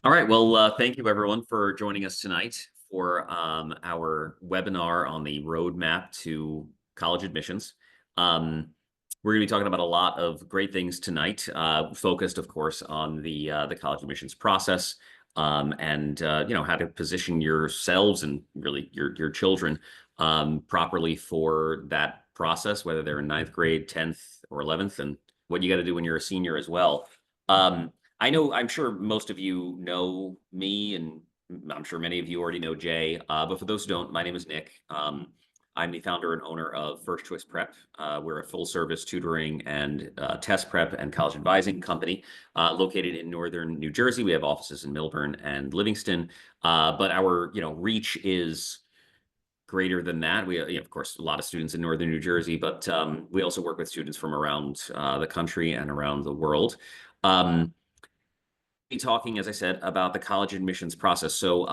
All right. Well, thank you everyone for joining us tonight for our webinar on the roadmap to college admissions. We're going to be talking about a lot of great things tonight, focused, of course, on the college admissions process, and how to position yourselves and really your children properly for that process, whether they're in ninth grade, 10th, or 11th, and what you got to do when you're a senior as well. I'm sure most of you know me, and I'm sure many of you already know Jay. But for those who don't, my name is Nick. I'm the founder and owner of First Choice Prep. We're a full service tutoring and test prep and college advising company located in northern New Jersey. We have offices in Milburn and Livingston, but our reach is greater than that. We, of course, a lot of students in northern New Jersey, but we also work with students from around the country and around the world. Be talking, as I said, about the college admissions process. So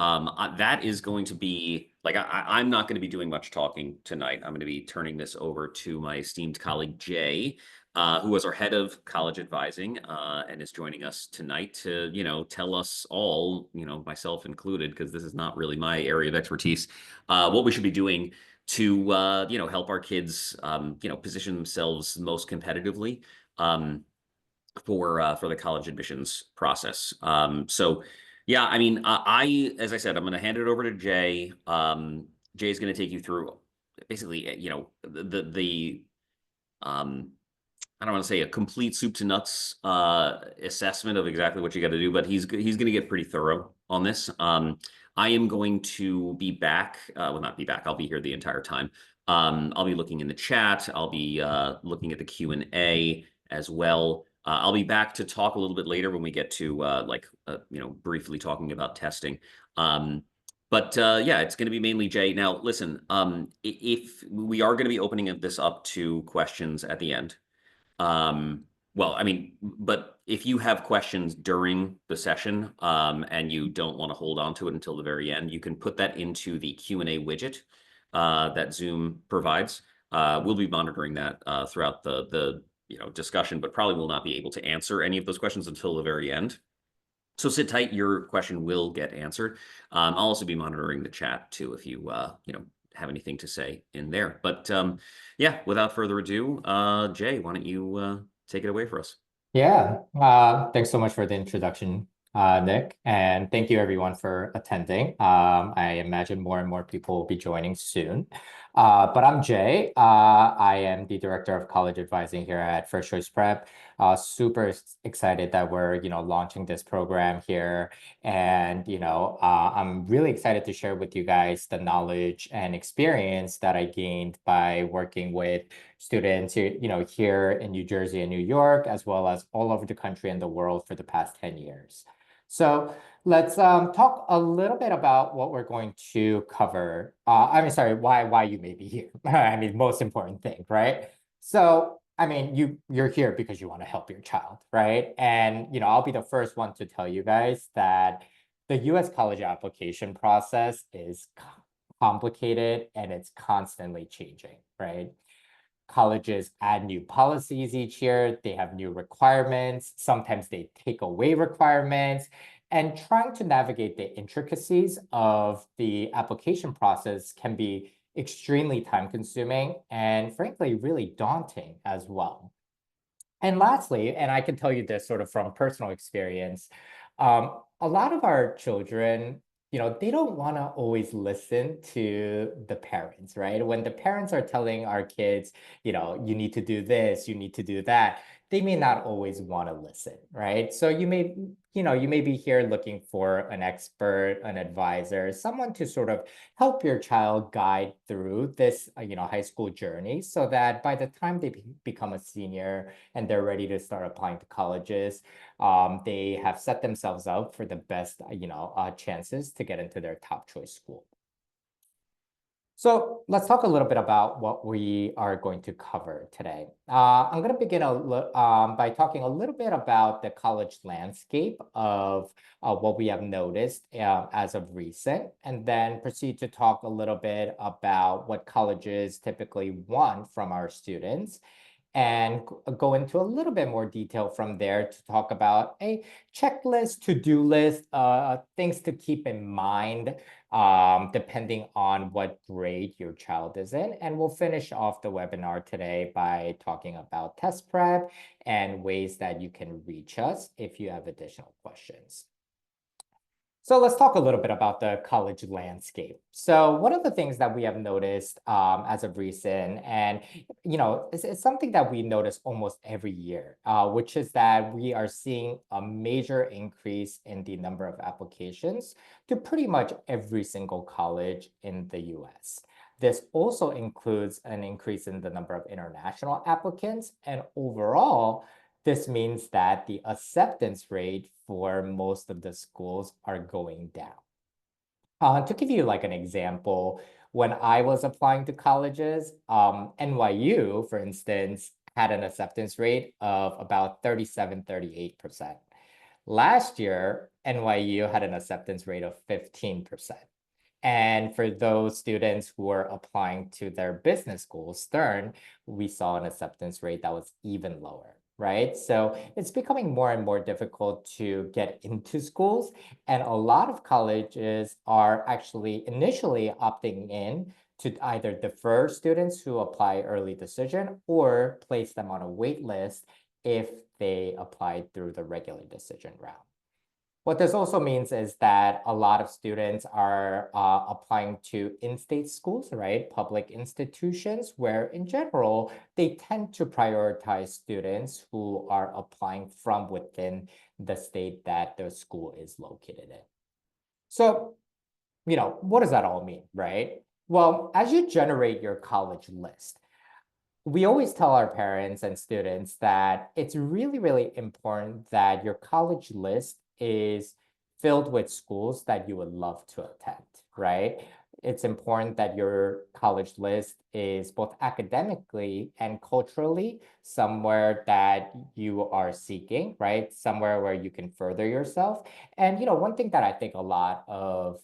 that is going to be like I'm not going to be doing much talking tonight. I'm going to be turning this over to my esteemed colleague Jay, who is our head of college advising and is joining us tonight to tell us all, myself included, because this is not really my area of expertise, what we should be doing to help our kids position themselves most competitively. For the college admissions process. So yeah, I mean, as I said, I'm going to hand it over to Jay. Jay's going to take you through basically, the I don't want to say a complete soup to nuts assessment of exactly what you got to do, but he's going to get pretty thorough on this. I am going to be back. Well, not be back. I'll be here the entire time. I'll be looking in the chat. I'll be looking at the Q&A as well. I'll be back to talk a little bit later when we get to briefly talking about testing. But yeah, it's going to be mainly Jay. Now, listen, if we are going to be opening this up to questions at the end. Well, I mean, but if you have questions during the session and you don't want to hold on to it until the very end, you can put that into the Q&A widget that Zoom provides. We'll be monitoring that throughout the discussion, but probably will not be able to answer any of those questions until the very end. So sit tight, your question will get answered. I'll also be monitoring the chat too if you have anything to say in there. But yeah, without further ado, Jay, why don't you take it away for us? Yeah, thanks so much for the introduction, Nick, and thank you everyone for attending. I imagine more and more people will be joining soon. But I'm Jay. I am the director of college advising here at First Choice Prep. Super excited that we're, launching this program here. And, I'm really excited to share with you guys the knowledge and experience that I gained by working with students here, here in New Jersey and New York, as well as all over the country and the world for the past 10 years. So let's talk a little bit about what we're going to cover. I mean, sorry, why you may be here. I mean, most important thing, right? So, I mean, you're here because you want to help your child, right? And, I'll be the first one to tell you guys that the US college application process is complicated and it's constantly changing, right? Colleges add new policies each year. They have new requirements. Sometimes they take away requirements. And trying to navigate the intricacies of the application process can be extremely time consuming and frankly, really daunting as well. And lastly, and I can tell you this sort of from personal experience, a lot of our children, they don't want to always listen to the parents, right? When the parents are telling our kids, you need to do this, you need to do that, they may not always want to listen, right? So you may be here looking for an expert, an advisor, someone to sort of help your child guide through this, high school journey so that by the time they become a senior and they're ready to start applying to colleges, they have set themselves up for the best, chances to get into their top choice school. So let's talk a little bit about what we are going to cover today. I'm going to begin by talking a little bit about the college landscape of what we have noticed as of recent, and then proceed to talk a little bit about what colleges typically want from our students. and go into a little bit more detail from there to talk about a checklist, to-do list, things to keep in mind depending on what grade your child is in. And we'll finish off the webinar today by talking about test prep and ways that you can reach us if you have additional questions. So let's talk a little bit about the college landscape. So one of the things that we have noticed as of recent, and it's something that we notice almost every year, which is that we are seeing a major increase in the number of applications to pretty much every single college in the US. This also includes an increase in the number of international applicants, and overall, this means that the acceptance rate for most of the schools are going down. To give you like an example, when I was applying to colleges, NYU, for instance, had an acceptance rate of about 37, 38%. Last year, NYU had an acceptance rate of 15%. And for those students who are applying to their business school, Stern, we saw an acceptance rate that was even lower, right? So it's becoming more and more difficult to get into schools. And a lot of colleges are actually initially opting in to either defer students who apply early decision or place them on a wait list if they applied through the regular decision route. What this also means is that a lot of students are applying to in-state schools, right? Public institutions, where in general, they tend to prioritize students who are applying from within the state that the school is located in. So, what does that all mean, right? Well, as you generate your college list, we always tell our parents and students that it's really, really important that your college list is filled with schools that you would love to attend, right? It's important that your college list is both academically and culturally somewhere that you are seeking, right? Somewhere where you can further yourself. And one thing that I think a lot of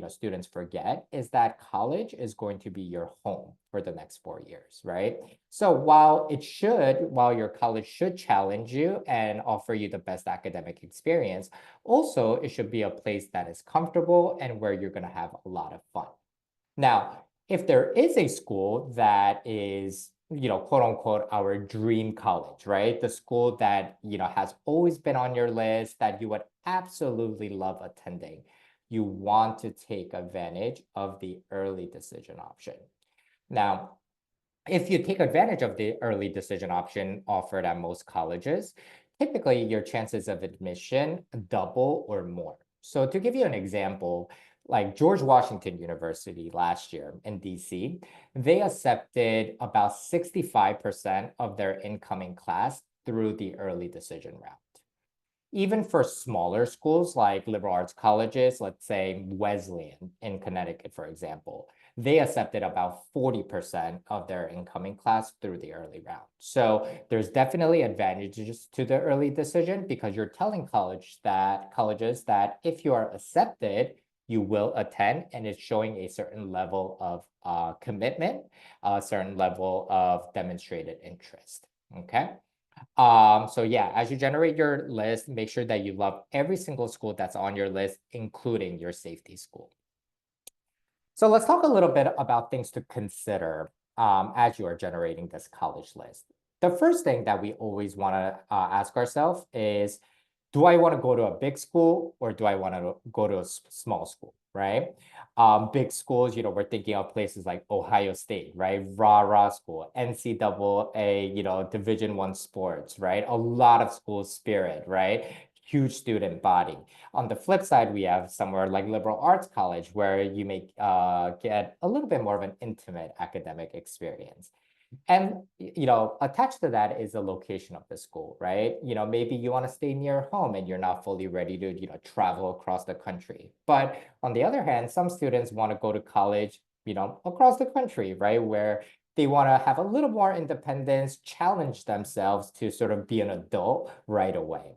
students forget is that college is going to be your home for the next 4 years, right? So while your college should challenge you and offer you the best academic experience, also it should be a place that is comfortable and where you're going to have a lot of fun. Now, if there is a school that is, quote unquote, our dream college, right? The school that, has always been on your list that you would absolutely love attending, you want to take advantage of the early decision option. Now, if you take advantage of the early decision option offered at most colleges, typically your chances of admission double or more. So to give you an example, like George Washington University last year in DC, they accepted about 65% of their incoming class through the early decision route. Even for smaller schools like liberal arts colleges, let's say Wesleyan in Connecticut, for example, they accepted about 40% of their incoming class through the early route. So there's definitely advantages to the early decision because you're telling colleges that if you are accepted, you will attend, and it's showing a certain level of commitment, a certain level of demonstrated interest. Okay. So yeah, as you generate your list, make sure that you love every single school that's on your list, including your safety school. So let's talk a little bit about things to consider as you are generating this college list. The first thing that we always want to ask ourselves is, do I want to go to a big school or do I want to go to a small school, right? Big schools, we're thinking of places like Ohio State, right? Rah-rah school, NCAA, Division I sports, right? A lot of school spirit, right? Huge student body. On the flip side, we have somewhere like liberal arts college where you may get a little bit more of an intimate academic experience. And, attached to that is the location of the school, right? Maybe you want to stay near home and you're not fully ready to, travel across the country. But on the other hand, some students want to go to college, across the country, right? Where they want to have a little more independence, challenge themselves to sort of be an adult right away.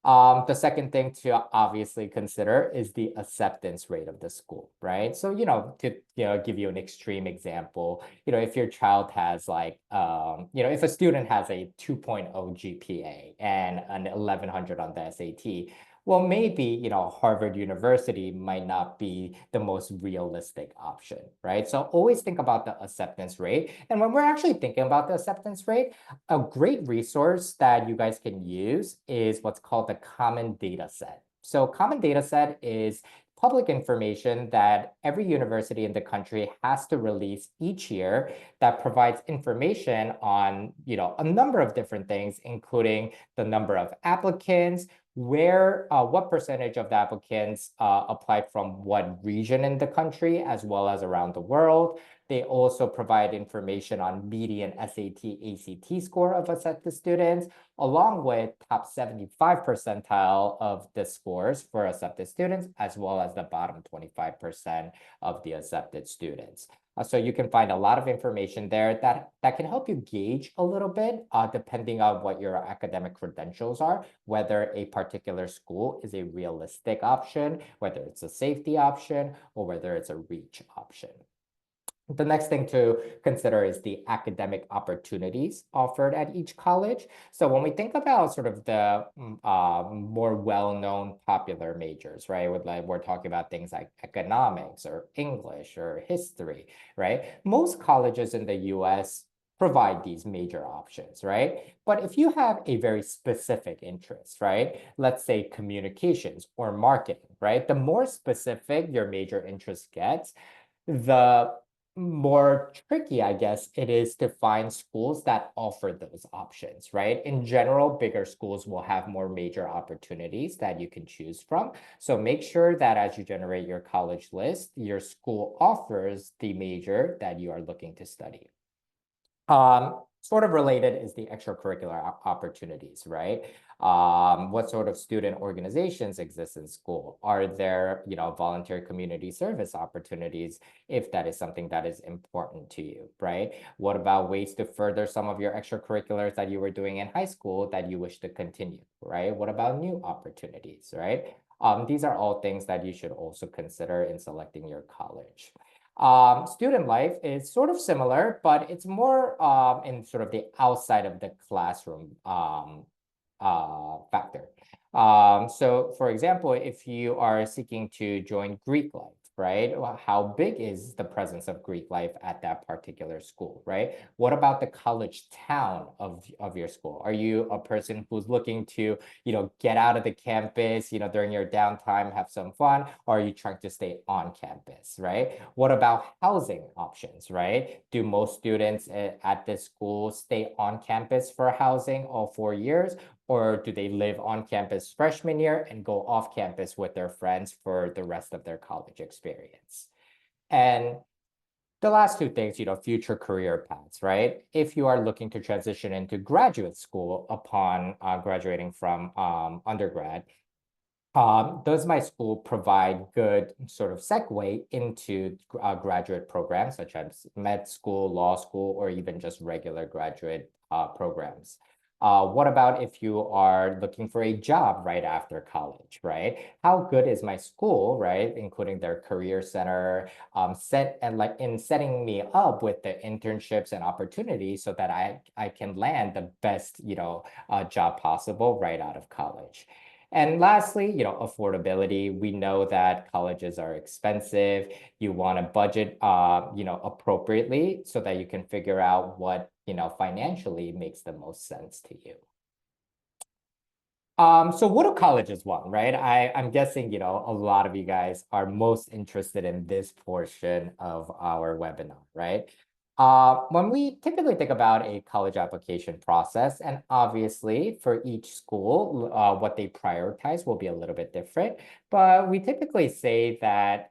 The second thing to obviously consider is the acceptance rate of the school, right? So, to give you an extreme example, if your child has like, if a student has a 2.0 GPA and an 1100 on the SAT, well, maybe, Harvard University might not be the most realistic option, right? So always think about the acceptance rate. And when we're actually thinking about the acceptance rate, a great resource that you guys can use is what's called the Common Data Set. So Common Data Set is public information that every university in the country has to release each year that provides information on, a number of different things, including the number of applicants, what percentage of the applicants applied from what region in the country, as well as around the world. They also provide information on median SAT, ACT score of accepted students, along with top 75 percentile of the scores for accepted students, as well as the bottom 25% of the accepted students. So you can find a lot of information there that can help you gauge a little bit, depending on what your academic credentials are, whether a particular school is a realistic option, whether it's a safety option, or whether it's a reach option. The next thing to consider is the academic opportunities offered at each college. So when we think about sort of the more well-known popular majors, right? We're talking about things like economics or English or history, right? Most colleges in the US provide these major options, right? But if you have a very specific interest, right? Let's say communications or marketing, right? The more specific your major interest gets, the more tricky, I guess, it is to find schools that offer those options, right? In general, bigger schools will have more major opportunities that you can choose from. So make sure that as you generate your college list, your school offers the major that you are looking to study. Sort of related is the extracurricular opportunities, right? What sort of student organizations exist in school? Are there, volunteer community service opportunities if that is something that is important to you, right? What about ways to further some of your extracurriculars that you were doing in high school that you wish to continue, right? What about new opportunities, right? These are all things that you should also consider in selecting your college. Student life is sort of similar, but it's more in sort of the outside of the classroom factor. So for example, if you are seeking to join Greek life, right? How big is the presence of Greek life at that particular school, right? What about the college town of your school? Are you a person who's looking to, get out of the campus, during your downtime, have some fun, or are you trying to stay on campus, right? What about housing options, right? Do most students at this school stay on campus for housing all 4 years? Or do they live on campus freshman year and go off campus with their friends for the rest of their college experience? And the last two things, future career paths, right? If you are looking to transition into graduate school upon graduating from undergrad, does my school provide good sort of segue into graduate programs such as med school, law school, or even just regular graduate programs? What about if you are looking for a job right after college, right? How good is my school, right? Including their career center, in setting me up with the internships and opportunities so that I can land the best, job possible right out of college. And lastly, affordability. We know that colleges are expensive. You want to budget, appropriately so that you can figure out what, financially makes the most sense to you. So what do colleges want, right? I'm guessing, a lot of you guys are most interested in this portion of our webinar, right? When we typically think about a college application process, and obviously for each school, what they prioritize will be a little bit different, but we typically say that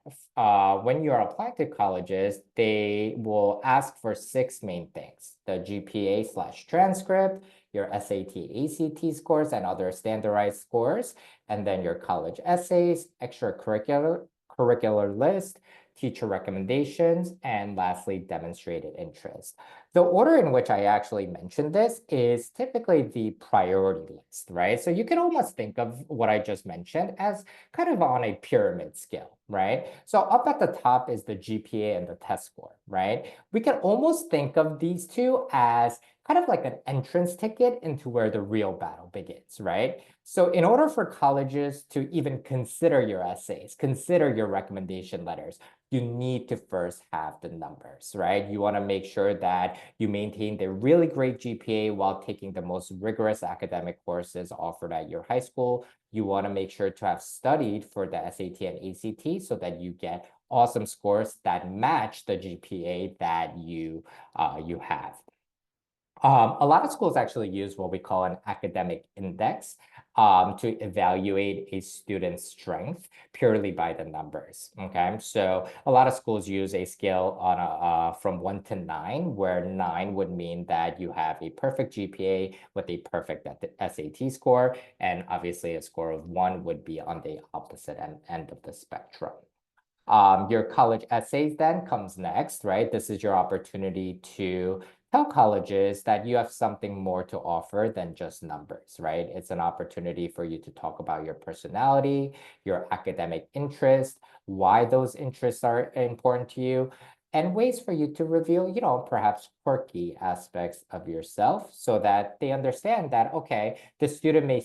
when you are applying to colleges, they will ask for six main things: the GPA/transcript, your SAT, ACT scores, and other standardized scores, and then your college essays, curricular list, teacher recommendations, and lastly, demonstrated interest. The order in which I actually mentioned this is typically the priority list, right? So you can almost think of what I just mentioned as kind of on a pyramid scale, right? So up at the top is the GPA and the test score, right? We can almost think of these two as kind of like an entrance ticket into where the real battle begins, right? So in order for colleges to even consider your essays, consider your recommendation letters, you need to first have the numbers, right? You want to make sure that you maintain the really great GPA while taking the most rigorous academic courses offered at your high school. You want to make sure to have studied for the SAT and ACT so that you get awesome scores that match the GPA that you have. A lot of schools actually use what we call an academic index to evaluate a student's strength purely by the numbers. Okay, so a lot of schools use a scale on from 1 to 9, where 9 would mean that you have a perfect GPA with a perfect SAT score, and obviously a score of 1 would be on the opposite end of the spectrum. Your college essays then comes next, right? This is your opportunity to tell colleges that you have something more to offer than just numbers, right? It's an opportunity for you to talk about your personality, your academic interest, why those interests are important to you, and ways for you to reveal, perhaps quirky aspects of yourself so that they understand that, okay, the student may,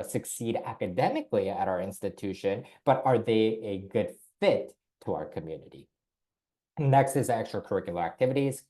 succeed academically at our institution, but are they a good fit to our community? Next is extracurricular activities.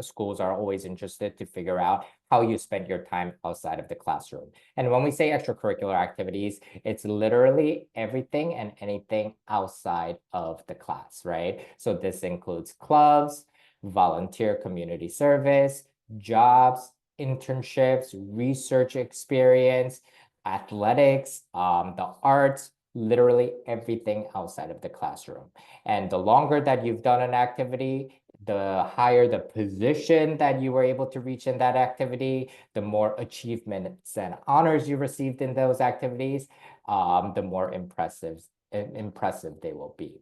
Schools are always interested to figure out how you spend your time outside of the classroom. And when we say extracurricular activities, it's literally everything and anything outside of the class, right? So this includes clubs, volunteer community service, jobs, internships, research experience, athletics, the arts, literally everything outside of the classroom. And the longer that you've done an activity, the higher the position that you were able to reach in that activity, the more achievements and honors you received in those activities, the more impressive they will be.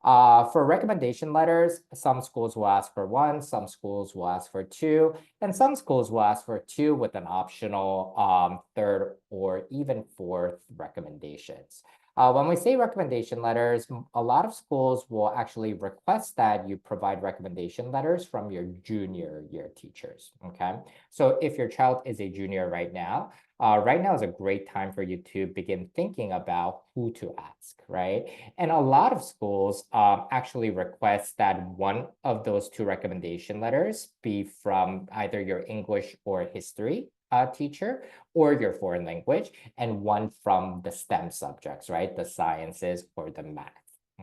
For recommendation letters, some schools will ask for 1, some schools will ask for 2, and some schools will ask for 2 with an optional third or even fourth recommendations. When we say recommendation letters, a lot of schools will actually request that you provide recommendation letters from your junior year teachers, okay? So if your child is a junior right now is a great time for you to begin thinking about who to ask, right? And a lot of schools actually request that one of those 2 recommendation letters be from either your English or history teacher or your foreign language, and one from the STEM subjects, right? The sciences or the math.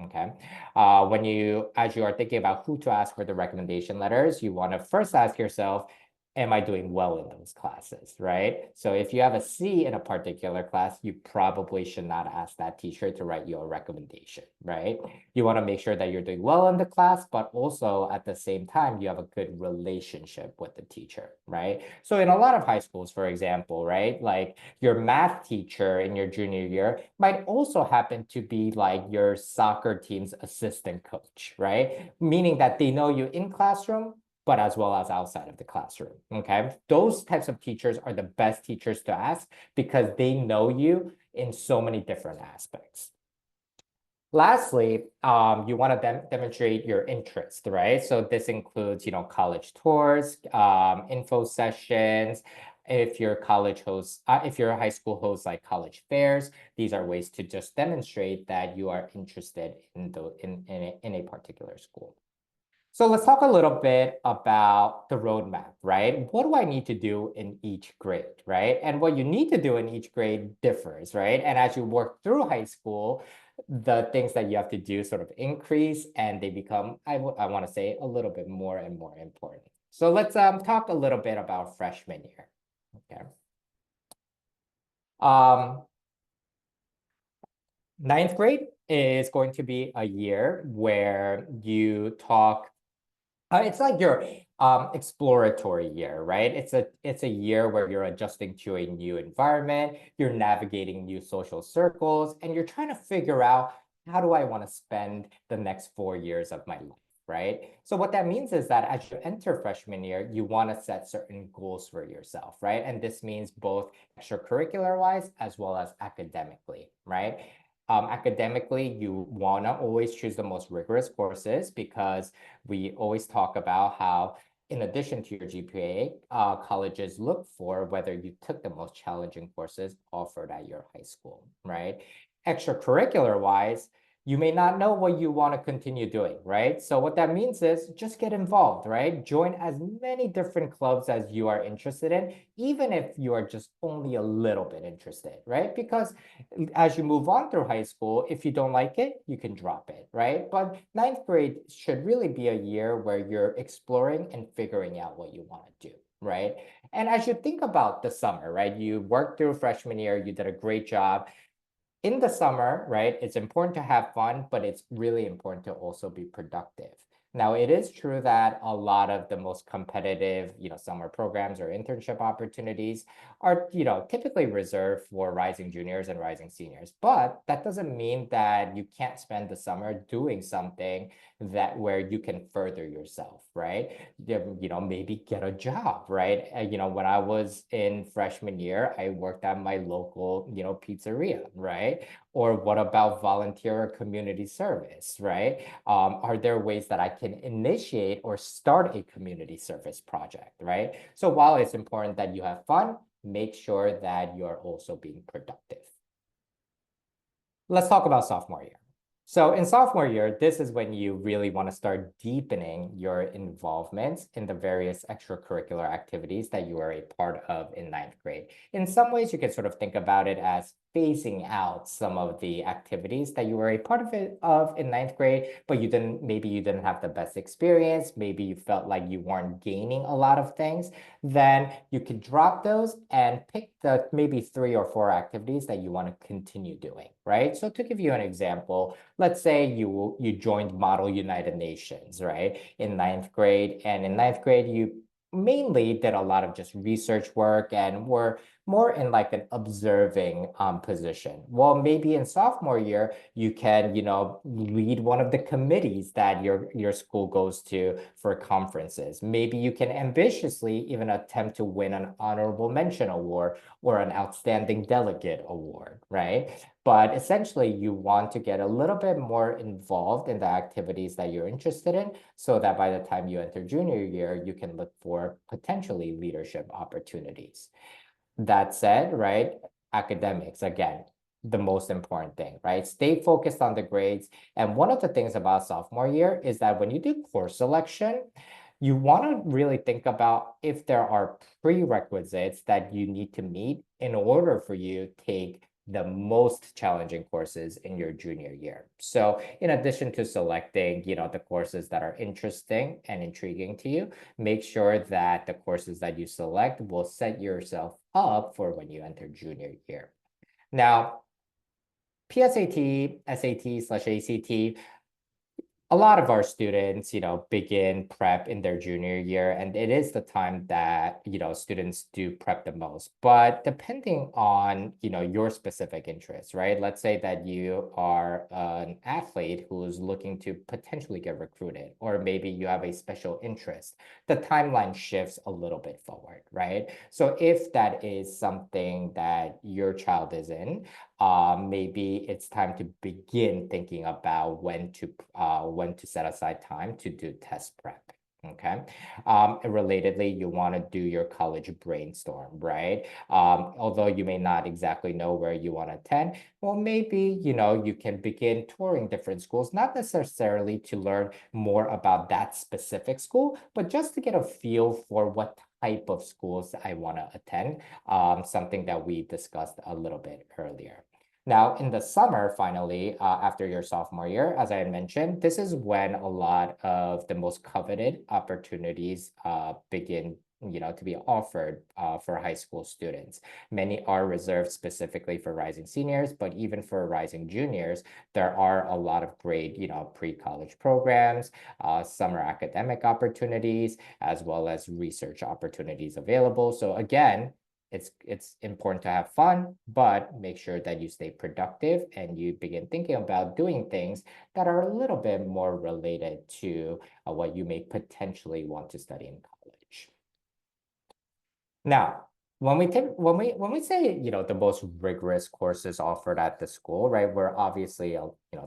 Okay. As you are thinking about who to ask for the recommendation letters, you want to first ask yourself, am I doing well in those classes, right? So if you have a C in a particular class, you probably should not ask that teacher to write you a recommendation, right? You want to make sure that you're doing well in the class, but also at the same time, you have a good relationship with the teacher, right? So in a lot of high schools, for example, right, like your math teacher in your junior year might also happen to be like your soccer team's assistant coach, right? Meaning that they know you in classroom, but as well as outside of the classroom, okay? Those types of teachers are the best teachers to ask because they know you in so many different aspects. Lastly, you want to demonstrate your interest, right? So this includes, college tours, info sessions. If your if your high school hosts like college fairs, these are ways to just demonstrate that you are interested in a particular school. So let's talk a little bit about the roadmap, right? What do I need to do in each grade, right? And what you need to do in each grade differs, right? And as you work through high school, the things that you have to do sort of increase and they become, I want to say, a little bit more and more important. So let's talk a little bit about freshman year, okay? Um, Ninth grade is going to be a year where you talk. It's like your exploratory year, right? It's a year where you're adjusting to a new environment, you're navigating new social circles, and you're trying to figure out how do I want to spend the next 4 years of my life, right? So what that means is that as you enter freshman year, you want to set certain goals for yourself, right? And this means both extracurricular wise as well as academically, right? Academically, you want to always choose the most rigorous courses because we always talk about how in addition to your GPA, colleges look for whether you took the most challenging courses offered at your high school, right? Extracurricular wise, you may not know what you want to continue doing, right? So what that means is just get involved, right? Join as many different clubs as you are interested in, even if you are just only a little bit interested, right? Because as you move on through high school, if you don't like it, you can drop it, right? But ninth grade should really be a year where you're exploring and figuring out what you want to do, right? And as you think about the summer, right? You worked through freshman year, you did a great job in the summer, right, it's important to have fun, but it's really important to also be productive. Now, it is true that a lot of the most competitive, summer programs or internship opportunities are, typically reserved for rising juniors and rising seniors. But that doesn't mean that you can't spend the summer doing something that where you can further yourself, right? Maybe get a job, right? When I was in freshman year, I worked at my local, pizzeria, right? Or what about volunteer or community service, right? Are there ways that I can initiate or start a community service project, right? So while it's important that you have fun, make sure that you're also being productive. Let's talk about sophomore year. So in sophomore year, this is when you really want to start deepening your involvement in the various extracurricular activities that you are a part of in ninth grade. In some ways, you can sort of think about it as phasing out some of the activities that you were a part of in ninth grade, but maybe you didn't have the best experience. Maybe you felt like you weren't gaining a lot of things. Then you could drop those and pick the maybe 3 or 4 activities that you want to continue doing, right? So to give you an example, let's say you joined Model United Nations, right, in ninth grade, and in ninth grade you mainly did a lot of just research work and were more in like an observing position. Well, maybe in sophomore year, you can, lead one of the committees that your school goes to for conferences. Maybe you can ambitiously even attempt to win an honorable mention award or an outstanding delegate award, right? But essentially, you want to get a little bit more involved in the activities that you're interested in so that by the time you enter junior year, you can look for potentially leadership opportunities. That said, right, academics, again, the most important thing, right? Stay focused on the grades. And one of the things about sophomore year is that when you do course selection, you want to really think about if there are prerequisites that you need to meet in order for you to take the most challenging courses in your junior year. So in addition to selecting, the courses that are interesting and intriguing to you, make sure that the courses that you select will set yourself up for when you enter junior year. Now, PSAT, SAT/ACT, a lot of our students, begin prep in their junior year, and it is the time that, students do prep the most. But depending on, your specific interests, right? Let's say that you are an athlete who's looking to potentially get recruited, or maybe you have a special interest, the timeline shifts a little bit forward, right? So if that is something that your child is in, maybe it's time to begin thinking about when to set aside time to do test prep. Okay. Relatedly, you want to do your college brainstorm, right? Although you may not exactly know where you want to attend, well, maybe, you can begin touring different schools, not necessarily to learn more about that specific school, but just to get a feel for what type of schools I want to attend, something that we discussed a little bit earlier. Now, in the summer, finally, after your sophomore year, as I had mentioned, this is when a lot of the most coveted opportunities begin, to be offered for high school students. Many are reserved specifically for rising seniors, but even for rising juniors, there are a lot of great, pre-college programs, summer academic opportunities, as well as research opportunities available. So again, it's important to have fun, but make sure that you stay productive and you begin thinking about doing things that are a little bit more related to what you may potentially want to study in college. Now, when we say, the most rigorous courses offered at the school, right, we're obviously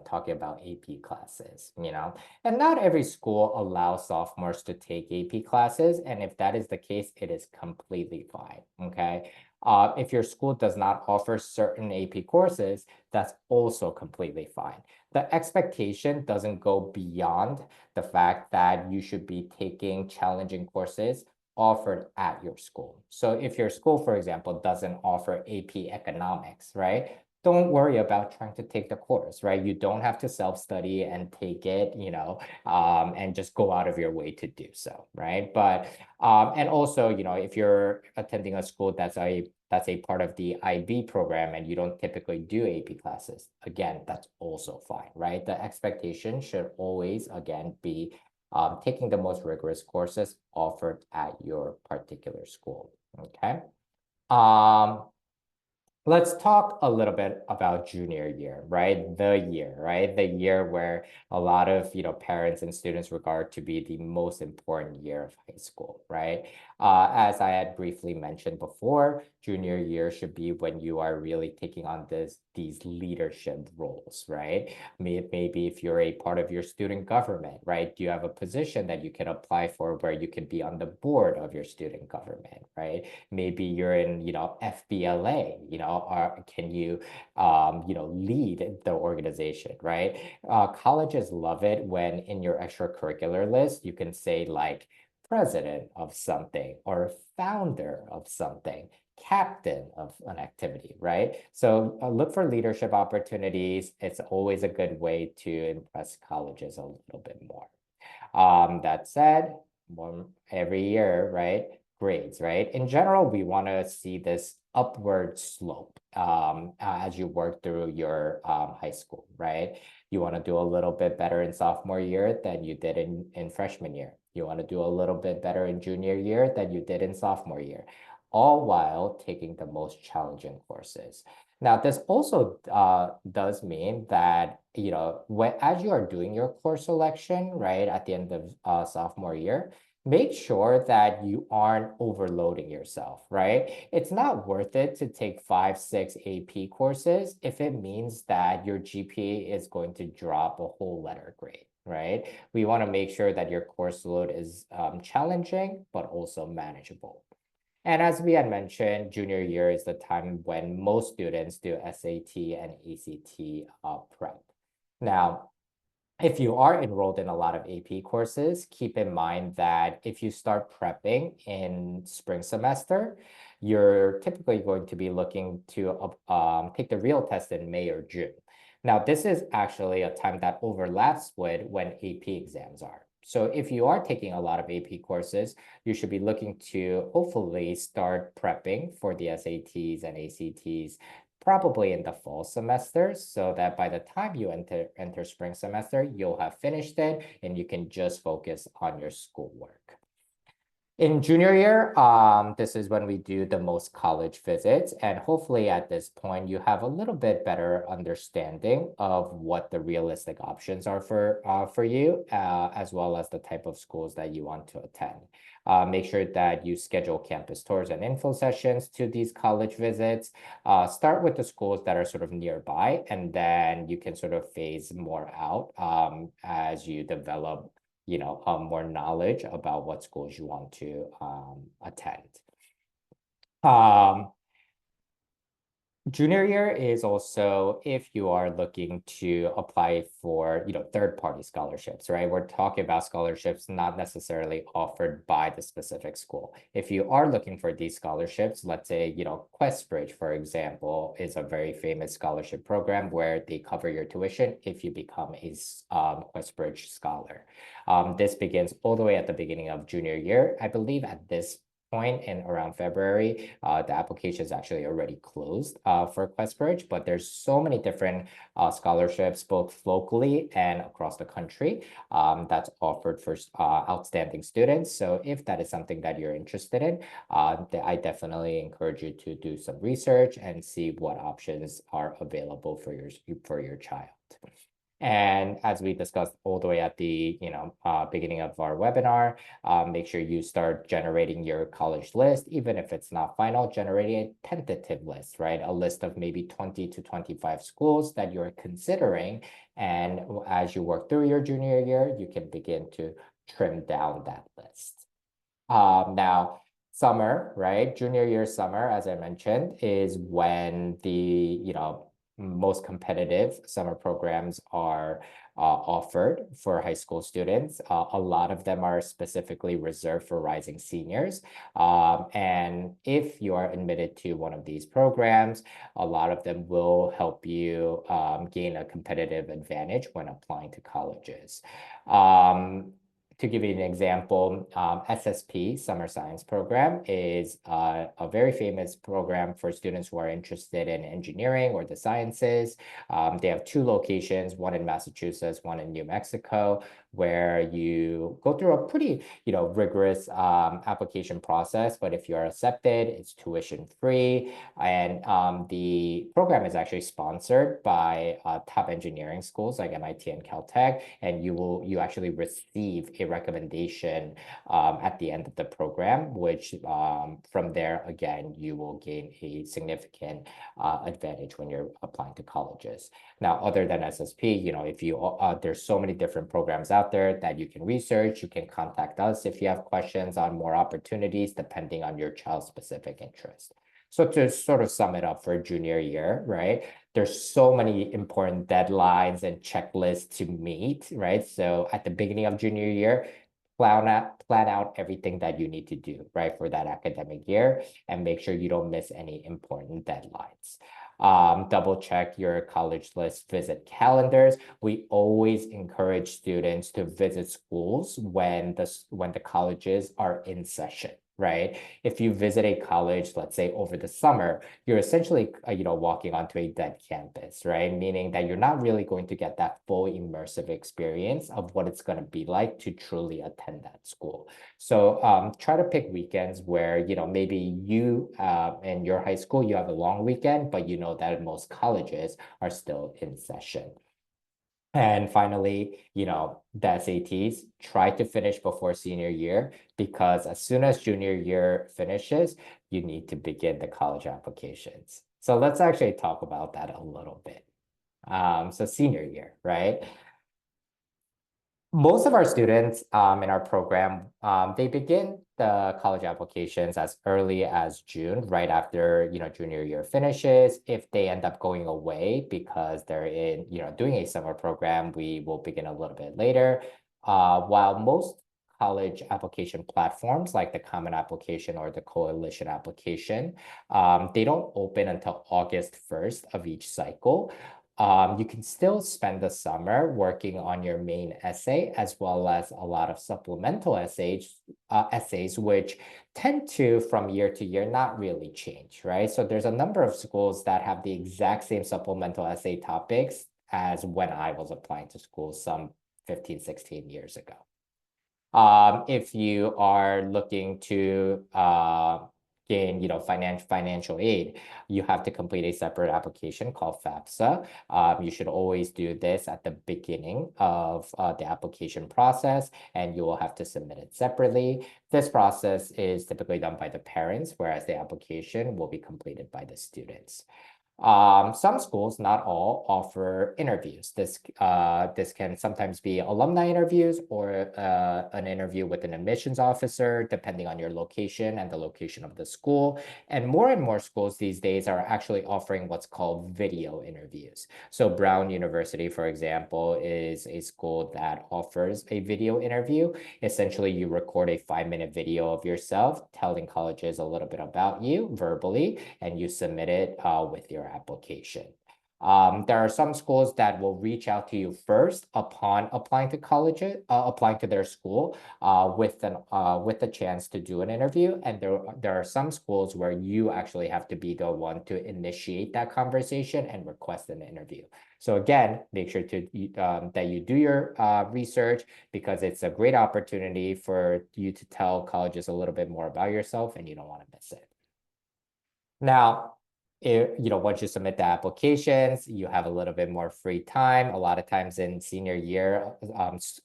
talking about AP classes, and not every school allows sophomores to take AP classes, and if that is the case, it is completely fine. Okay. If your school does not offer certain AP courses, that's also completely fine. The expectation doesn't go beyond the fact that you should be taking challenging courses offered at your school. So if your school, for example, doesn't offer AP economics, right? Don't worry about trying to take the course, right? You don't have to self-study and take it, and just go out of your way to do so, right? But and also, if you're attending a school that's a part of the IB program and you don't typically do AP classes, again, that's also fine, right? The expectation should always, again, be taking the most rigorous courses offered at your particular school. Okay. Um, let's talk a little bit about junior year, right? The year where a lot of, parents and students regard to be the most important year of high school, right? As I had briefly mentioned before, junior year should be when you are really taking on these leadership roles, right? Maybe if you're a part of your student government, right? Do you have a position that you can apply for where you can be on the board of your student government, right? Maybe you're in, FBLA, or can you, lead the organization, right? Colleges love it when in your extracurricular list, you can say like president of something or founder of something, captain of an activity, right? So look for leadership opportunities. It's always a good way to impress colleges a little bit more. That said, every year, right? Grades, right? In general, we want to see this upward slope as you work through your high school, right? You want to do a little bit better in sophomore year than you did in freshman year. You want to do a little bit better in junior year than you did in sophomore year, all while taking the most challenging courses. Now, this also does mean that, as you are doing your course selection, right, at the end of sophomore year, make sure that you aren't overloading yourself, right? It's not worth it to take 5, 6 AP courses if it means that your GPA is going to drop a whole letter grade, right? We want to make sure that your course load is challenging, but also manageable. And as we had mentioned, junior year is the time when most students do SAT and ACT prep. Now, if you are enrolled in a lot of AP courses, keep in mind that if you start prepping in spring semester, you're typically going to be looking to take the real test in May or June. Now, this is actually a time that overlaps with when AP exams are. So if you are taking a lot of AP courses, you should be looking to hopefully start prepping for the SATs and ACTs probably in the fall semester, so that by the time you enter spring semester, you'll have finished it and you can just focus on your schoolwork. In junior year, this is when we do the most college visits, and hopefully at this point you have a little bit better understanding of what the realistic options are for you, as well as the type of schools that you want to attend. Make sure that you schedule campus tours and info sessions to these college visits. Start with the schools that are sort of nearby, and then you can sort of phase more out as you develop more knowledge about what schools you want to attend. Junior year is also if you are looking to apply for, third-party scholarships, right? We're talking about scholarships not necessarily offered by the specific school. If you are looking for these scholarships, let's say, Questbridge, for example, is a very famous scholarship program where they cover your tuition if you become a Questbridge scholar. This begins all the way at the beginning of junior year. I believe at this point in around February, the application is actually already closed for QuestBridge, but there's so many different scholarships, both locally and across the country, that's offered for outstanding students. So if that is something that you're interested in, I definitely encourage you to do some research and see what options are available for your child. And as we discussed all the way at the beginning of our webinar, make sure you start generating your college list, even if it's not final, generating a tentative list, right? A list of maybe 20 to 25 schools that you're considering. And as you work through your junior year, you can begin to trim down that list. Now, summer, right? Junior year summer, as I mentioned, is when the most competitive summer programs are offered for high school students. A lot of them are specifically reserved for rising seniors. And if you are admitted to one of these programs, a lot of them will help you gain a competitive advantage when applying to colleges. To give you an example, SSP, Summer Science Program, is a very famous program for students who are interested in engineering or the sciences. They have two locations, one in Massachusetts, one in New Mexico, where you go through a pretty, rigorous application process. But if you're accepted, it's tuition free. And the program is actually sponsored by top engineering schools like MIT and Caltech, and you actually receive a recommendation at the end of the program, which from there, again, you will gain a significant advantage when you're applying to colleges. Now, other than SSP, if you there's so many different programs out there that you can research. You can contact us if you have questions on more opportunities, depending on your child's specific interest. So to sort of sum it up for junior year, right? There's so many important deadlines and checklists to meet, right? So at the beginning of junior year, plan out everything that you need to do, right, for that academic year, and make sure you don't miss any important deadlines. Double check your college list visit calendars. We always encourage students to visit schools when the colleges are in session, right? If you visit a college, let's say over the summer, you're essentially, walking onto a dead campus, right? Meaning that you're not really going to get that full immersive experience of what it's going to be like to truly attend that school. So try to pick weekends where, maybe you in your high school, you have a long weekend, but you know that most colleges are still in session. And finally, the SATs, try to finish before senior year, because as soon as junior year finishes, you need to begin the college applications. So let's actually talk about that a little bit. So senior year, right? Most of our students in our program, they begin the college applications as early as June, right after, junior year finishes. If they end up going away because they're in, doing a summer program, we will begin a little bit later. While most college application platforms like the Common Application or the Coalition application, they don't open until August 1st of each cycle. You can still spend the summer working on your main essay, as well as a lot of supplemental essays, which tend to, from year to year, not really change, right? So there's a number of schools that have the exact same supplemental essay topics as when I was applying to school some 15, 16 years ago. If you are looking to gain, financial aid, you have to complete a separate application called FAFSA. You should always do this at the beginning of the application process, and you will have to submit it separately. This process is typically done by the parents, whereas the application will be completed by the students. Some schools, not all, offer interviews. This can sometimes be alumni interviews or an interview with an admissions officer, depending on your location and the location of the school. And more schools these days are actually offering what's called video interviews. So Brown University, for example, is a school that offers a video interview. Essentially, you record a 5-minute video of yourself telling colleges a little bit about you verbally, and you submit it with your application. There are some schools that will reach out to you first upon applying to college, applying to their school, with a chance to do an interview. And there are some schools where you actually have to be the one to initiate that conversation and request an interview. So again, make sure that you do your research, because it's a great opportunity for you to tell colleges a little bit more about yourself, and you don't want to miss it. Now, once you submit the applications, you have a little bit more free time. A lot of times in senior year,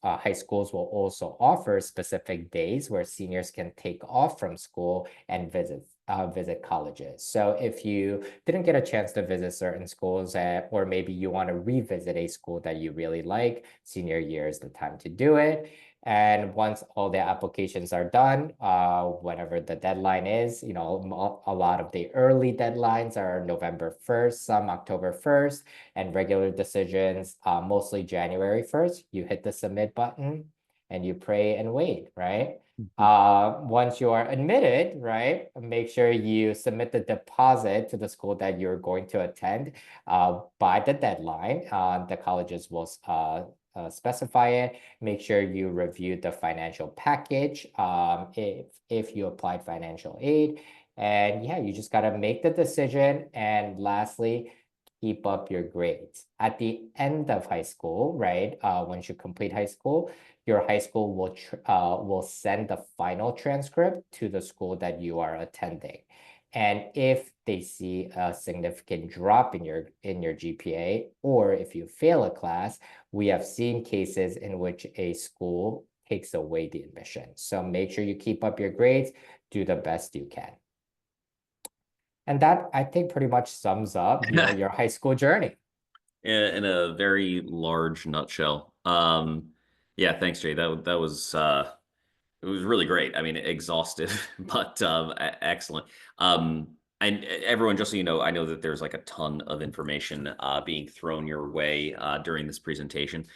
high schools will also offer specific days where seniors can take off from school and visit colleges. So if you didn't get a chance to visit certain schools, or maybe you want to revisit a school that you really like, senior year is the time to do it. And once all the applications are done, whatever the deadline is, a lot of the early deadlines are November 1st, some October 1st, and regular decisions, mostly January 1st. You hit the submit button and you pray and wait, right? Once you are admitted, right, make sure you submit the deposit to the school that you're going to attend by the deadline. The colleges will specify it. Make sure you review the financial package, if you applied financial aid. And yeah, you just got to make the decision. And lastly, keep up your grades. At the end of high school, right? Once you complete high school, your high school will send the final transcript to the school that you are attending. And if they see a significant drop in your GPA, or if you fail a class, we have seen cases in which a school takes away the admission. So make sure you keep up your grades, do the best you can. And that, I think, pretty much sums up, your high school journey. In a very large nutshell. Yeah, thanks, Jay. That was it was really great. I mean, exhaustive, but excellent. And everyone, just so you know, I know that there's like a ton of information being thrown your way during this presentation.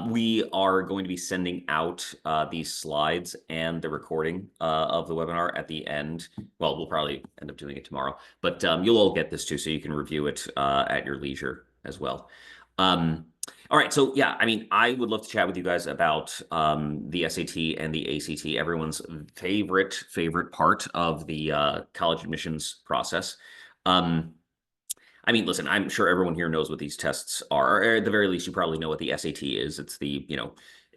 We are going to be sending out these slides and the recording of the webinar at the end. Well, we'll probably end up doing it tomorrow, but you'll all get this too, so you can review it at your leisure as well. All right, so yeah, I mean, I would love to chat with you guys about the SAT and the ACT, everyone's favorite part of the college admissions process. I mean, listen, I'm sure everyone here knows what these tests are, or at the very least, you probably know what the SAT is. It's the,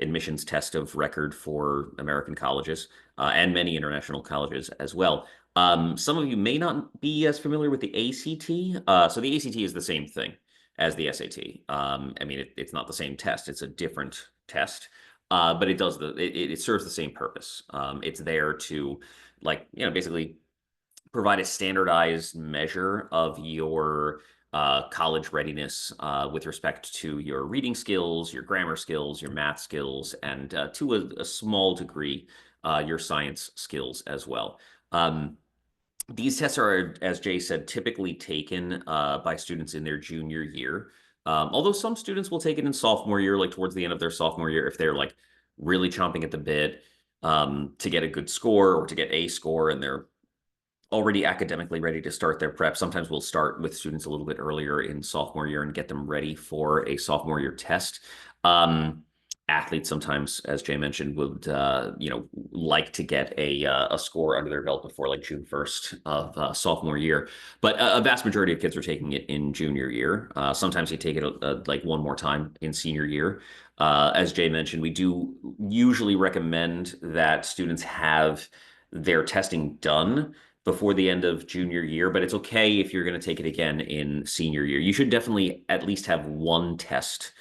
admissions test of record for American colleges and many international colleges as well. Some of you may not be as familiar with the ACT. So the ACT is the same thing as the SAT. I mean, it's not the same test; it's a different test, but it serves the same purpose. It's there to, basically provide a standardized measure of your college readiness with respect to your reading skills, your grammar skills, your math skills, and to a small degree, your science skills as well. These tests are, as Jay said, typically taken by students in their junior year. Although some students will take it in sophomore year, like towards the end of their sophomore year, if they're like really chomping at the bit to get a good score or to get a score, and they're already academically ready to start their prep. Sometimes we'll start with students a little bit earlier in sophomore year and get them ready for a sophomore year test. Athletes sometimes, as Jay mentioned, would like to get a score under their belt before like June 1st of sophomore year. But a vast majority of kids are taking it in junior year. Sometimes they take it like one more time in senior year. As Jay mentioned, we do usually recommend that students have their testing done before the end of junior year, but it's okay if you're going to take it again in senior year. You should definitely at least have one test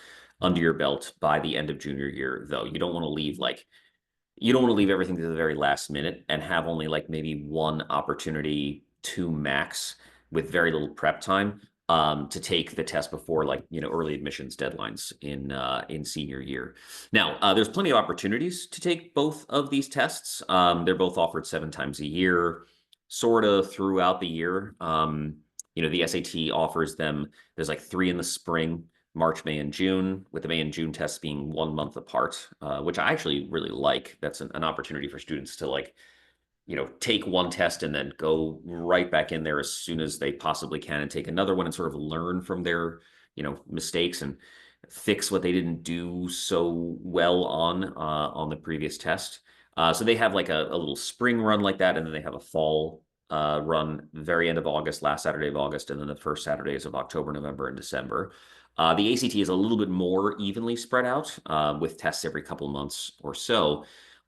under your belt by the end of junior year, though. You don't want to leave everything to the very last minute and have only like maybe one opportunity, two max, with very little prep time to take the test before early admissions deadlines in senior year. Now, there's plenty of opportunities to take both of these tests. They're both offered 7 times a year, sort of throughout the year. The SAT offers them. There's like 3 in the spring, March, May, and June, with the May and June tests being 1 month apart, which I actually really like. That's an opportunity for students to take one test and then go right back in there as soon as they possibly can and take another one and sort of learn from their, mistakes and fix what they didn't do so well on the previous test. So they have like a little spring run like that, and then they have a fall run very end of August, last Saturday of August, and then the first Saturdays of October, November, and December. The ACT is a little bit more evenly spread out with tests every couple months or so.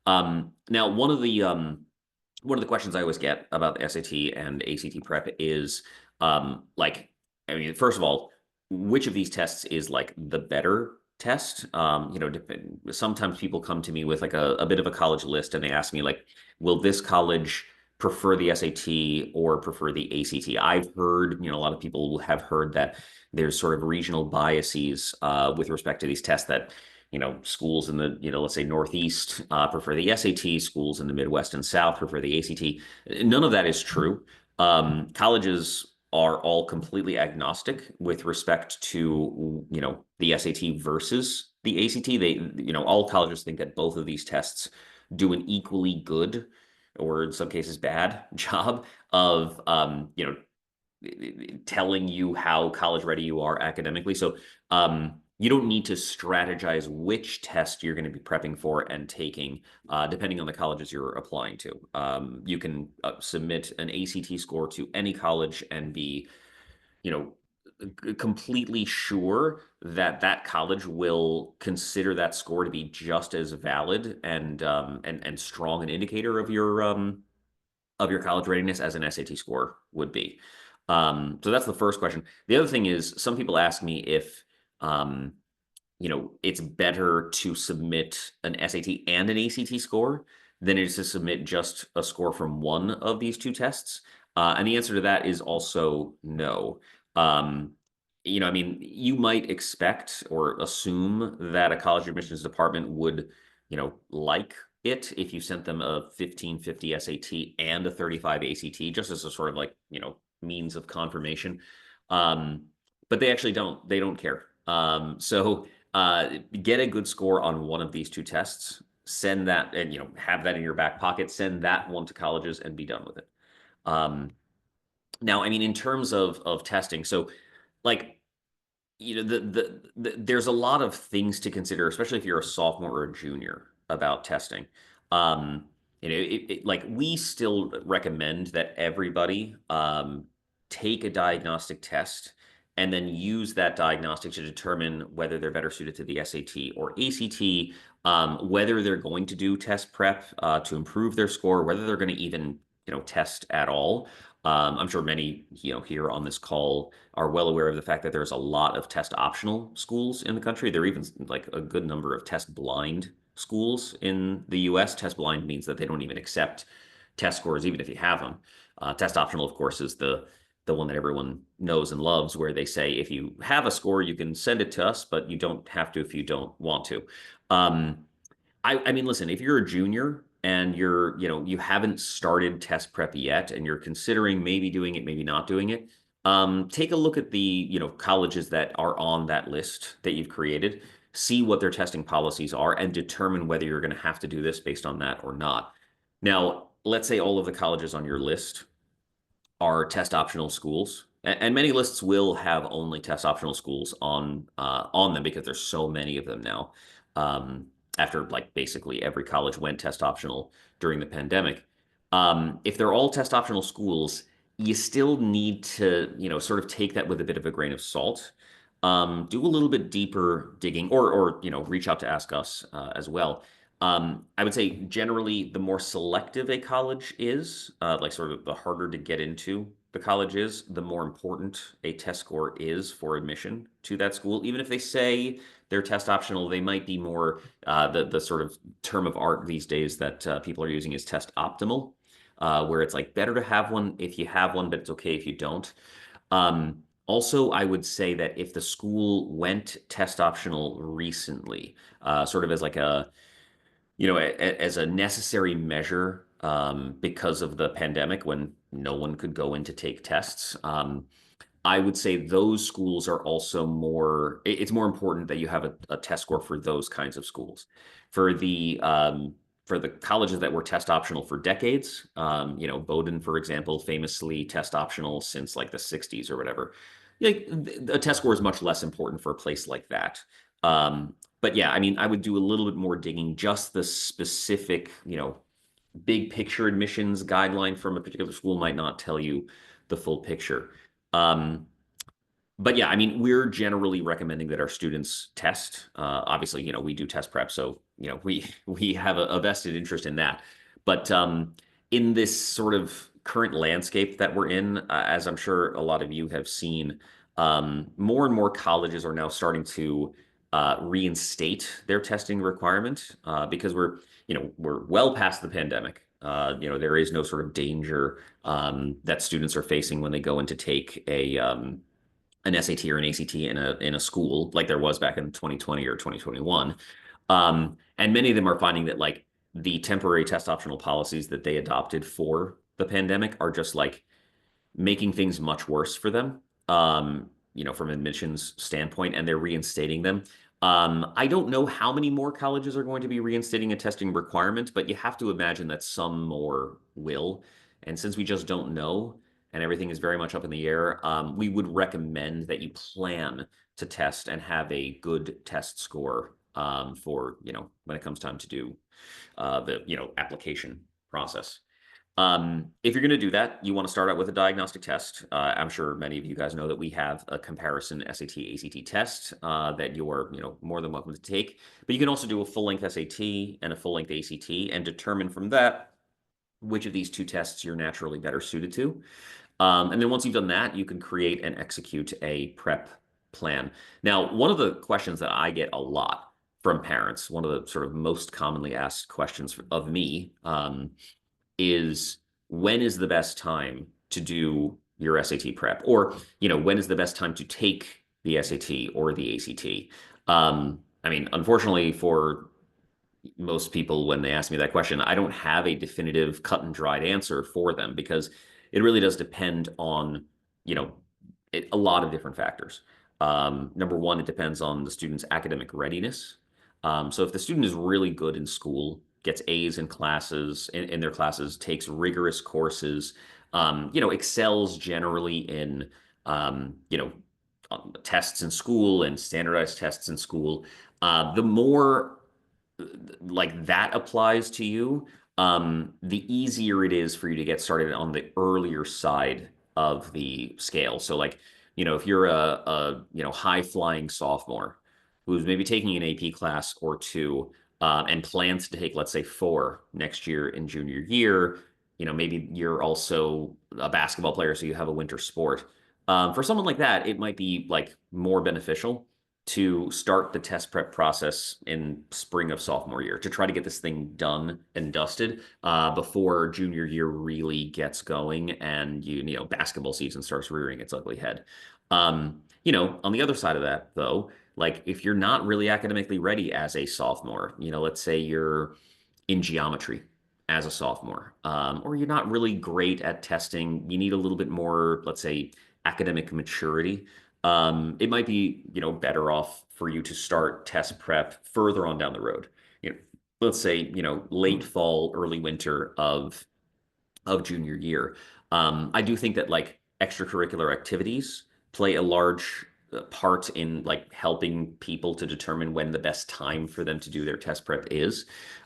Now, one of the questions I always get about the SAT and ACT prep is like, I mean, first of all, which of these tests is like the better test? Sometimes people come to me with like a bit of a college list and they ask me like, will this college prefer the SAT or prefer the ACT? I've heard, a lot of people have heard that there's sort of regional biases with respect to these tests that schools in the, let's say Northeast prefer the SAT, schools in the Midwest and South prefer the ACT. None of that is true. Colleges are all completely agnostic with respect to, the SAT versus the ACT. All colleges think that both of these tests do an equally good, or in some cases bad job of, telling you how college ready you are academically. So you don't need to strategize which test you're going to be prepping for and taking, depending on the colleges you're applying to. You can submit an ACT score to any college and be, you know, completely sure that that college will consider that score to be just as valid and strong an indicator of your college readiness as an SAT score would be. So that's the first question. The other thing is some people ask me if um, it's better to submit an SAT and an ACT score than it is to submit just a score from one of these two tests. And the answer to that is also no. Um, I mean, you might expect or assume that a college admissions department would, like it if you sent them a 1550 SAT and a 35 ACT, just as a sort of like, means of confirmation. But they actually don't. They don't care. Get a good score on one of these two tests, send that, and have that in your back pocket, send that one to colleges and be done with it. Um, Now, I mean, in terms of testing, so like there's a lot of things to consider, especially if you're a sophomore or a junior about testing. Um, like we still recommend that everybody take a diagnostic test and then use that diagnostic to determine whether they're better suited to the SAT or ACT, whether they're going to do test prep to improve their score, whether they're going to even test at all. I'm sure many here on this call are well aware of the fact that there's a lot of test optional schools in the country. There are even like a good number of test blind schools in the US. Test blind means that they don't even accept test scores, even if you have them. Test optional, of course, is the one that everyone knows and loves, where they say if you have a score, you can send it to us, but you don't have to if you don't want to. Um, I mean, listen, if you're a junior and you haven't started test prep yet and you're considering maybe doing it, maybe not doing it, take a look at the, colleges that are on that list that you've created, see what their testing policies are, and determine whether you're going to have to do this based on that or not. Now, let's say all of the colleges on your list are test optional schools, and many lists will have only test optional schools on them because there's so many of them now. After like basically every college went test optional during the pandemic. If they're all test optional schools, you still need to sort of take that with a bit of a grain of salt. Do a little bit deeper digging, or reach out to ask us as well. I would say generally the more selective a college is, like sort of the harder to get into the college is, the more important a test score is for admission to that school. Even if they say they're test optional, they might be more the sort of term of art these days that people are using is test optimal, where it's like better to have one if you have one, but it's okay if you don't. Also, I would say that if the school went test optional recently, sort of as like as a necessary measure because of the pandemic when no one could go in to take tests. I would say those schools are also it's more important that you have a test score for those kinds of schools. For the for the colleges that were test optional for decades, Bowdoin, for example, famously test optional since like the 60s or whatever. Like a test score is much less important for a place like that. But yeah, I mean, I would do a little bit more digging, just the specific, big picture admissions guideline from a particular school might not tell you the full picture. Um, but yeah, I mean, we're generally recommending that our students test. Obviously, we do test prep, so we have a vested interest in that. But in this sort of current landscape that we're in, as I'm sure a lot of you have seen, more and more colleges are now starting to reinstate their testing requirement because we're well past the pandemic. There is no sort of danger that students are facing when they go in to take an SAT or an ACT in a school like there was back in 2020 or 2021. And many of them are finding that like the temporary test optional policies that they adopted for the pandemic are just like making things much worse for them, from admissions standpoint, and they're reinstating them. I don't know how many more colleges are going to be reinstating a testing requirement, but you have to imagine that some more will. And since we just don't know, and everything is very much up in the air, we would recommend that you plan to test and have a good test score for, when it comes time to do the application process. If you're going to do that, you want to start out with a diagnostic test. I'm sure many of you guys know that we have a comparison SAT ACT test that you're more than welcome to take. But you can also do a full length SAT and a full length ACT and determine from that which of these two tests you're naturally better suited to. And then once you've done that, you can create and execute a prep plan. Now, one of the questions that I get a lot from parents, one of the sort of most commonly asked questions of me, is when is the best time to do your SAT prep? Or, when is the best time to take the SAT or the ACT? I mean, unfortunately for most people, when they ask me that question, I don't have a definitive cut and dried answer for them because it really does depend on, you know, a lot of different factors. Number one, it depends on the student's academic readiness. So if the student is really good in school, gets A's in classes, in their classes, takes rigorous courses, excels generally in, tests in school and standardized tests in school, the more like that applies to you, the easier it is for you to get started on the earlier side of the scale. So like, if you're a high flying sophomore who's maybe taking an AP class or two, and plans to take, let's say, four next year in junior year, maybe you're also a basketball player, so you have a winter sport. For someone like that, it might be like more beneficial to start the test prep process in spring of sophomore year to try to get this thing done and dusted before junior year really gets going and basketball season starts rearing its ugly head. On the other side of that though, like if you're not really academically ready as a sophomore, let's say you're in geometry as a sophomore, or you're not really great at testing, you need a little bit more, let's say, academic maturity. It might be, better off for you to start test prep further on down the road. You know, let's say, late fall, early winter of junior year. I do think that like extracurricular activities play a large part in like helping people to determine when the best time for them to do their test prep is.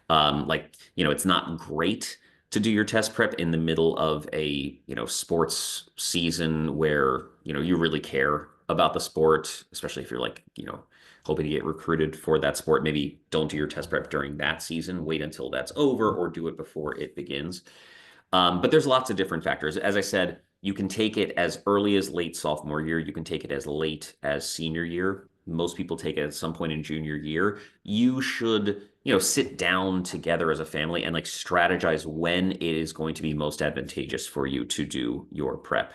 It's not great to do your test prep in the middle of a, sports season where, you really care about the sport, especially if you're like, hoping to get recruited for that sport. Maybe don't do your test prep during that season. Wait until that's over or do it before it begins. But there's lots of different factors. As I said, you can take it as early as late sophomore year. You can take it as late as senior year. Most people take it at some point in junior year. You should, sit down together as a family and like strategize when it is going to be most advantageous for you to do your prep.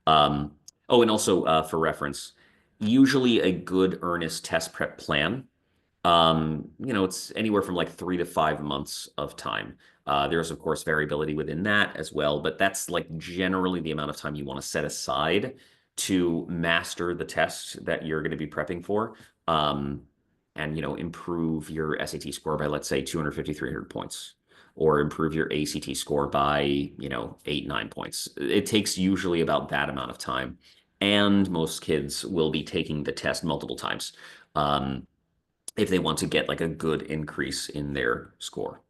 And also for reference, usually a good earnest test prep plan, it's anywhere from like 3 to 5 months of time. There's of course variability within that as well, but that's like generally the amount of time you want to set aside to master the test that you're going to be prepping for, and improve your SAT score by let's say 250, 300 points. or improve your ACT score by, 8, 9 points. It takes usually about that amount of time. And most kids will be taking the test multiple times um, if they want to get like a good increase in their score.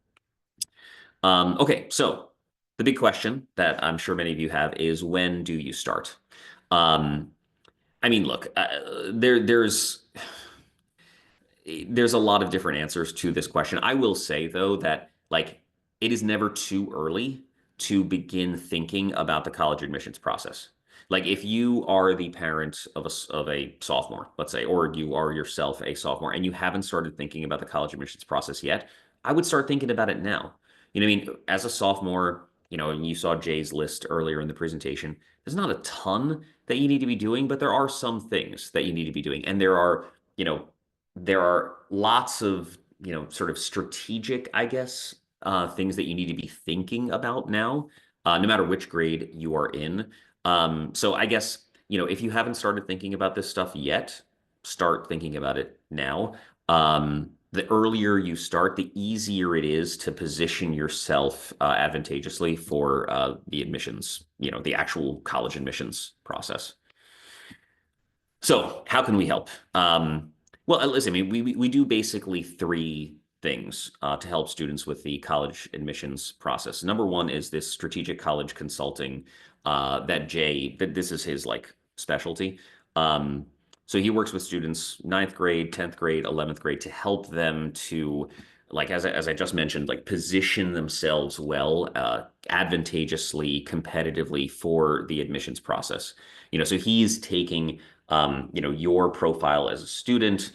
Okay, so the big question that I'm sure many of you have is when do you start? Um, I mean, look, there's a lot of different answers to this question. I will say though that like it is never too early to begin thinking about the college admissions process. Like if you are the parent of a sophomore, let's say, or you are yourself a sophomore and you haven't started thinking about the college admissions process yet, I would start thinking about it now. You know what I mean? As a sophomore, and you saw Jay's list earlier in the presentation, there's not a ton that you need to be doing, but there are some things that you need to be doing. And you know, there are lots of, sort of strategic, I guess, things that you need to be thinking about now, no matter which grade you are in. So I guess, if you haven't started thinking about this stuff yet, start thinking about it now. The earlier you start, the easier it is to position yourself advantageously for the admissions, the actual college admissions process. So, how can we help? Well, listen, I mean, we do basically three things to help students with the college admissions process. Number one is this strategic college consulting that this is his like specialty. Um, so he works with students ninth grade, 10th grade, 11th grade to help them to like as I just mentioned, like position themselves well, advantageously, competitively for the admissions process. So he's taking your profile as a student.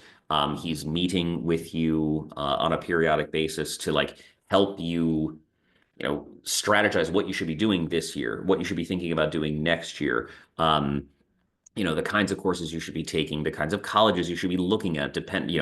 He's meeting with you on a periodic basis to like help you, strategize what you should be doing this year, what you should be thinking about doing next year. The kinds of courses you should be taking, the kinds of colleges you should be looking at,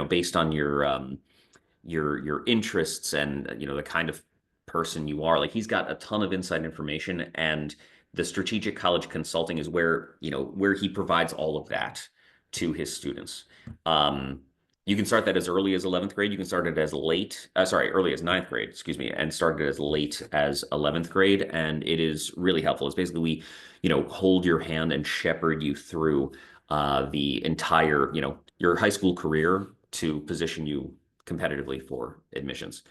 based on your interests and the kind of person you are. Like he's got a ton of inside information, and the strategic college consulting is where he provides all of that to his students. um, you can start that as early as 11th grade. You can start it as late sorry, early as ninth grade, excuse me, and start it as late as 11th grade, and it is really helpful. It's basically we hold your hand and shepherd you through the entire your high school career to position you competitively for admissions.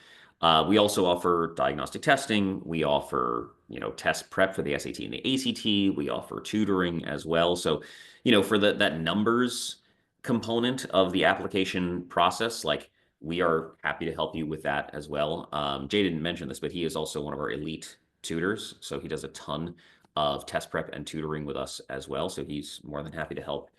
We also offer diagnostic testing. We offer, test prep for the SAT and the ACT. We offer tutoring as well. So, for that numbers component of the application process, like we are happy to help you with that as well. Jay didn't mention this, but he is also one of our elite tutors. So he does a ton of test prep and tutoring with us as well. So he's more than happy to help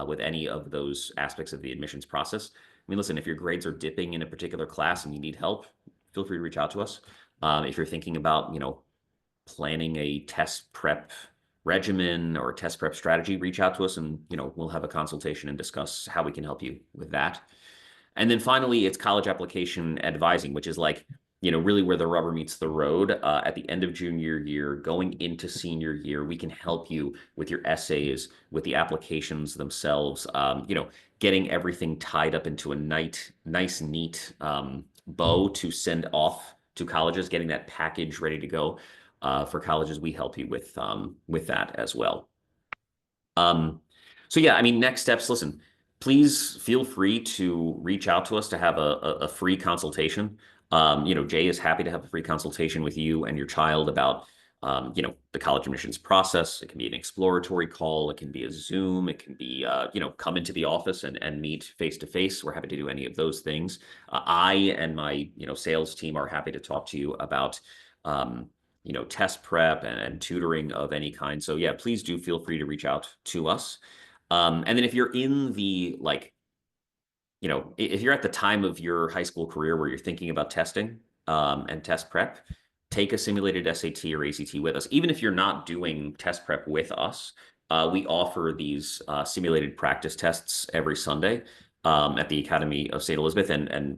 with any of those aspects of the admissions process. I mean, listen, if your grades are dipping in a particular class and you need help, feel free to reach out to us. If you're thinking about, planning a test prep regimen or test prep strategy, reach out to us and, we'll have a consultation and discuss how we can help you with that. And then finally, it's college application advising, which is like, really where the rubber meets the road. At the end of junior year, going into senior year, we can help you with your essays, with the applications themselves, getting everything tied up into a nice, neat bow to send off to colleges, getting that package ready to go for colleges. We help you with that as well. Um, so yeah, I mean, next steps, listen, please feel free to reach out to us to have a free consultation. Jay is happy to have a free consultation with you and your child about, the college admissions process. It can be an exploratory call. It can be a Zoom. It can be, come into the office and meet face to face. We're happy to do any of those things. I and my, sales team are happy to talk to you about, test prep and tutoring of any kind. So yeah, please do feel free to reach out to us. And then if you're in the like, if you're at the time of your high school career where you're thinking about testing and test prep, take a simulated SAT or ACT with us. Even if you're not doing test prep with us, we offer these simulated practice tests every Sunday at the Academy of St. Elizabeth, and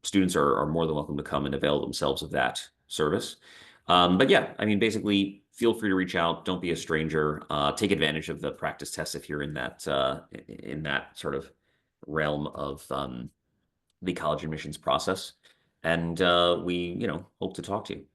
students are more than welcome to come and avail themselves of that service. But yeah, I mean, basically, feel free to reach out. Don't be a stranger. Take advantage of the practice tests if you're in that sort of realm of the college admissions process. and we, hope to talk to you.